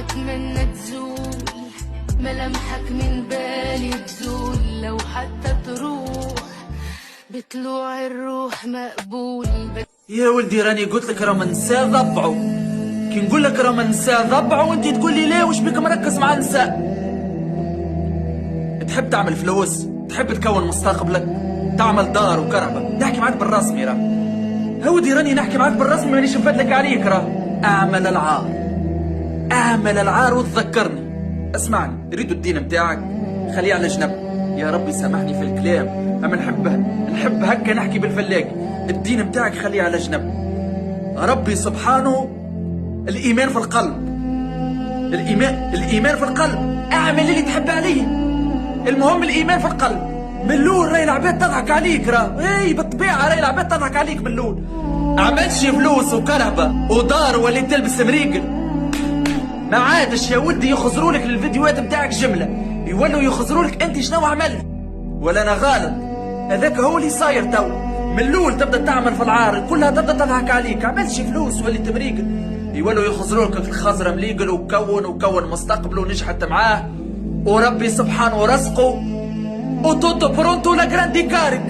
واتمنى تزول ملامحك من بالي تزول، لو حتى تروح بطلوع الروح مقبول. يا ولدي راني قلت لك راه منساه ضبعه، كي نقول لك راه منساه ضبعه وانت تقول لي ليه وش بك مركز مع النساء؟ تحب تعمل فلوس، تحب تكون مستقبلك، تعمل دار وكرهبه، نحكي معاك بالرسمي راه. هودي راني نحكي معاك بالرسمي مانيش نفدلك عليك راه. اعمل العار، اعمل العار وتذكرني. اسمعني، ريدو الدين متاعك خليه على جنب. يا ربي سامحني في الكلام، اما نحب هكا نحكي بالفلاقي. الدين متاعك خليه على جنب. ربي سبحانه الايمان في القلب، الايمان في القلب. اعمل اللي تحب عليه، المهم الايمان في القلب. من الاول راهي العباد تضحك عليك راه، اي بالطبيعه راهي العباد تضحك عليك من الاول. عملتش فلوس وكرهبه ودار ولي تلبس مريقل، ما عادش يا ودي يخزروا لك الفيديوهات نتاعك جمله، يولوا يخزروا لك انت شنو عملت. ولا انا غلط؟ هذاك هو اللي صاير تو. من الاول تبدا تعمل في العار كلها تبدا تضحك عليك، عملتش فلوس ولي مريقل، يولوا يخزروا لك الخزره مليقل وكون مستقبل ونجحت معاه، وربي سبحانه رزقه وتوتو برونتو لا جراندي كارك.